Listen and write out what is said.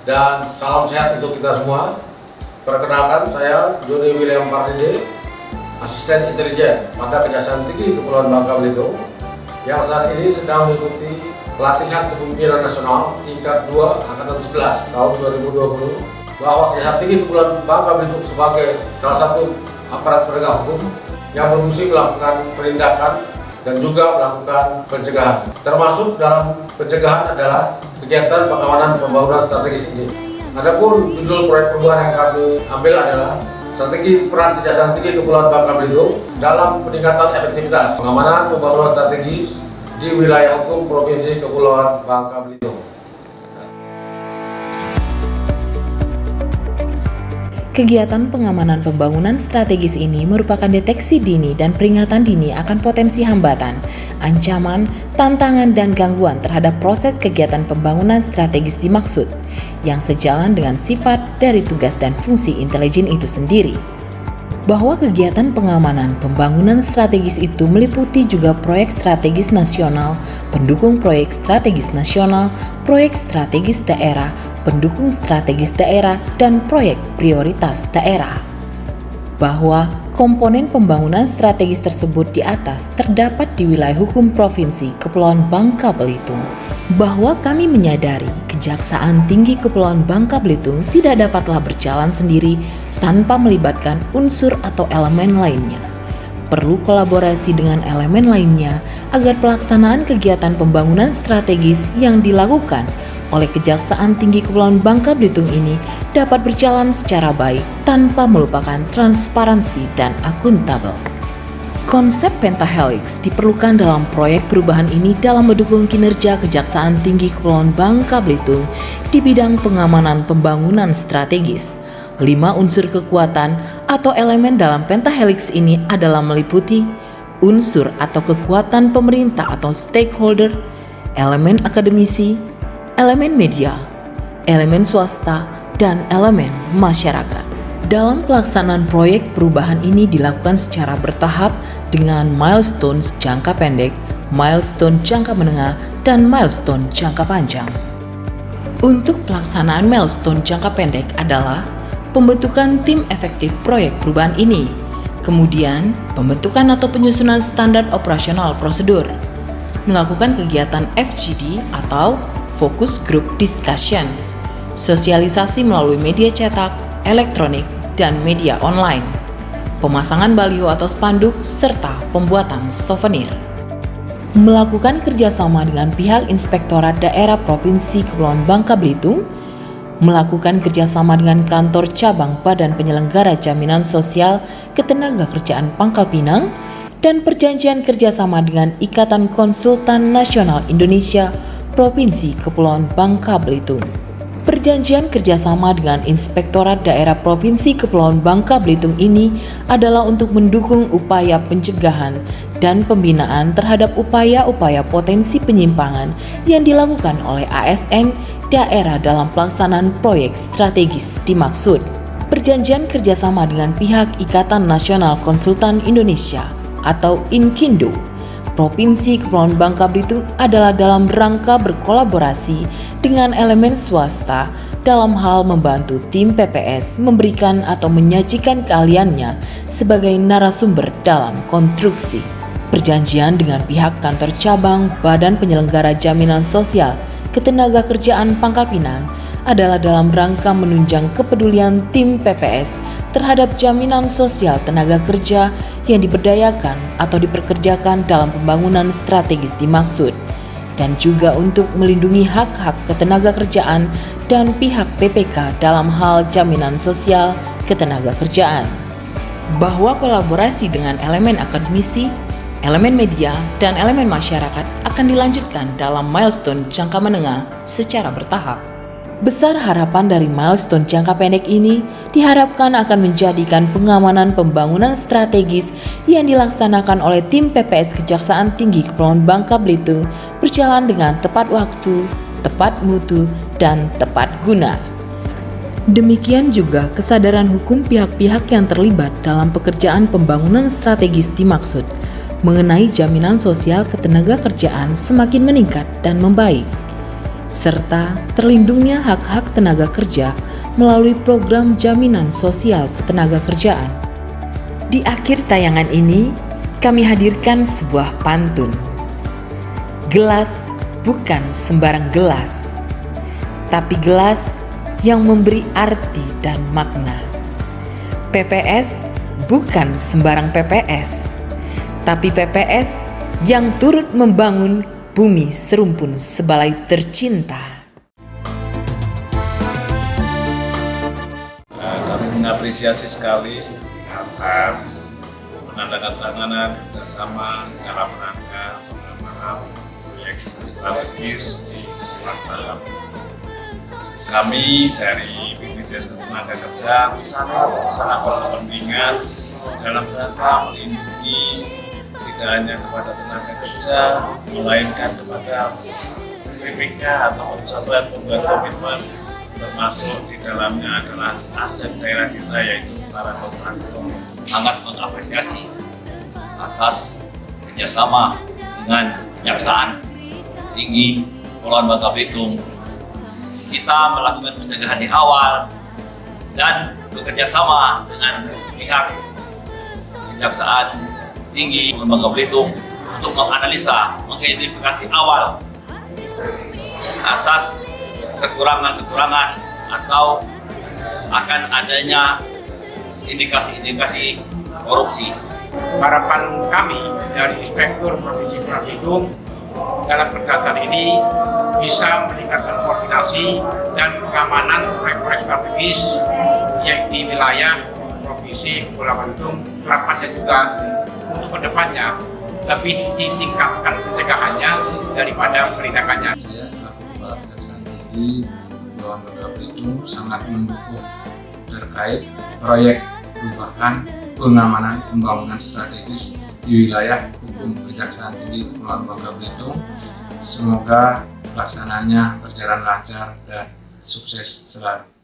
dan salam sehat untuk kita semua. Perkenalkan, saya Joni William Pardede, Asisten Intelijen pada Kejaksaan Tinggi Kepulauan Bangka Belitung, yang saat ini sedang mengikuti pelatihan kepemimpinan nasional tingkat 2 Angkatan 11 tahun 2020, bahwa Kejaksaan Tinggi Kepulauan Bangka Belitung sebagai salah satu aparat penegak hukum yang berfungsi melakukan penindakan dan juga melakukan pencegahan. Termasuk dalam pencegahan adalah kegiatan pengamanan pembangunan strategis ini. Adapun judul proyek perubahan yang kami ambil adalah strategi peran Kejaksaan Tinggi Kepulauan Bangka Belitung dalam peningkatan efektivitas pengamanan pembangunan strategis di wilayah hukum Provinsi Kepulauan Bangka Belitung. Kegiatan pengamanan pembangunan strategis ini merupakan deteksi dini dan peringatan dini akan potensi hambatan, ancaman, tantangan, dan gangguan terhadap proses kegiatan pembangunan strategis dimaksud, yang sejalan dengan sifat dari tugas dan fungsi intelijen itu sendiri. Bahwa kegiatan pengamanan pembangunan strategis itu meliputi juga proyek strategis nasional, pendukung proyek strategis nasional, proyek strategis daerah, pendukung strategis daerah, dan proyek prioritas daerah. Bahwa komponen pembangunan strategis tersebut di atas terdapat di wilayah hukum Provinsi Kepulauan Bangka Belitung. Bahwa kami menyadari Kejaksaan Tinggi Kepulauan Bangka Belitung tidak dapatlah berjalan sendiri tanpa melibatkan unsur atau elemen lainnya. Perlu kolaborasi dengan elemen lainnya agar pelaksanaan kegiatan pembangunan strategis yang dilakukan oleh Kejaksaan Tinggi Kepulauan Bangka Belitung ini dapat berjalan secara baik tanpa melupakan transparansi dan akuntabel. Konsep pentahelix diperlukan dalam proyek perubahan ini dalam mendukung kinerja Kejaksaan Tinggi Kepulauan Bangka Belitung di bidang pengamanan pembangunan strategis. 5 unsur kekuatan atau elemen dalam pentahelix ini adalah meliputi unsur atau kekuatan pemerintah atau stakeholder, elemen akademisi, elemen media, elemen swasta, dan elemen masyarakat. Dalam pelaksanaan proyek perubahan ini dilakukan secara bertahap dengan milestone jangka pendek, milestone jangka menengah, dan milestone jangka panjang. Untuk pelaksanaan milestone jangka pendek adalah pembentukan tim efektif proyek perubahan ini, kemudian pembentukan atau penyusunan standar operasional prosedur, melakukan kegiatan FGD atau Focus Group Discussion, sosialisasi melalui media cetak, elektronik, dan media online, pemasangan baliho atau spanduk, serta pembuatan souvenir. Melakukan kerjasama dengan pihak Inspektorat Daerah Provinsi Kepulauan Bangka Belitung, melakukan kerjasama dengan kantor cabang Badan Penyelenggara Jaminan Sosial Ketenagakerjaan Pangkal Pinang, dan perjanjian kerjasama dengan Ikatan Konsultan Nasional Indonesia Provinsi Kepulauan Bangka Belitung. Perjanjian kerjasama dengan Inspektorat Daerah Provinsi Kepulauan Bangka Belitung ini adalah untuk mendukung upaya pencegahan dan pembinaan terhadap upaya-upaya potensi penyimpangan yang dilakukan oleh ASN daerah dalam pelaksanaan proyek strategis dimaksud. Perjanjian kerjasama dengan pihak Ikatan Nasional Konsultan Indonesia atau INKINDO Provinsi Kepulauan Bangka Belitung adalah dalam rangka berkolaborasi dengan elemen swasta dalam hal membantu tim PPS memberikan atau menyajikan keahliannya sebagai narasumber dalam konstruksi. Perjanjian dengan pihak kantor cabang Badan Penyelenggara Jaminan Sosial Ketenagakerjaan Pangkal Pinang adalah dalam rangka menunjang kepedulian tim PPS terhadap jaminan sosial tenaga kerja yang diberdayakan atau diperkerjakan dalam pembangunan strategis dimaksud, dan juga untuk melindungi hak-hak ketenagakerjaan dan pihak PPK dalam hal jaminan sosial ketenagakerjaan. Bahwa kolaborasi dengan elemen akademisi, elemen media, dan elemen masyarakat akan dilanjutkan dalam milestone jangka menengah secara bertahap. Besar harapan dari milestone jangka pendek ini diharapkan akan menjadikan pengamanan pembangunan strategis yang dilaksanakan oleh tim PPS Kejaksaan Tinggi Kepulauan Bangka Belitung berjalan dengan tepat waktu, tepat mutu, dan tepat guna. Demikian juga kesadaran hukum pihak-pihak yang terlibat dalam pekerjaan pembangunan strategis dimaksud mengenai jaminan sosial ketenagakerjaan semakin meningkat dan membaik. serta terlindungnya hak-hak tenaga kerja melalui program jaminan sosial ketenagakerjaan. Di akhir tayangan ini, kami hadirkan sebuah pantun. Gelas bukan sembarang gelas, tapi gelas yang memberi arti dan makna. PPS bukan sembarang PPS, tapi PPS yang turut membangun bumi serumpun sebalai tercinta. Kami mengapresiasi sekali atas penandatanganan kerjasama dalam rangka pengembangan proyek strategis di Sumatera. Kami dari BPJS Ketenagakerjaan sangat berkepentingan dalam rangka melindungi tidak hanya kepada tenaga kerja, melainkan kepada BPK atau persatuan pembuat komitmen, termasuk di dalamnya adalah aset daerah kita yaitu para kontraktor. Sangat mengapresiasi atas kerjasama dengan Kejaksaan Tinggi Kepulauan Bangka Belitung. Kita melakukan pencegahan di awal dan bekerja sama dengan pihak Kejaksaan Tinggi Kepulauan Bangka Belitung untuk menganalisa, mengidentifikasi awal atas kekurangan-kekurangan atau akan adanya indikasi-indikasi korupsi. Harapan kami dari Inspektur Provinsi Kepulauan Belitung dalam kerjasama ini bisa meningkatkan koordinasi dan pengamanan proyek-proyek strategis yang di wilayah Provinsi Kepulauan Belitung. Harapannya juga untuk kedepannya lebih ditingkatkan pencegahannya daripada penindakannya. Saya selaku Kepala Kejaksaan Tinggi Kepulauan Bangka Belitung sangat mendukung terkait proyek perubahan pengamanan pembangunan strategis di wilayah hukum Kejaksaan Tinggi Kepulauan Bangka Belitung. Semoga pelaksanaannya berjalan lancar dan sukses selalu.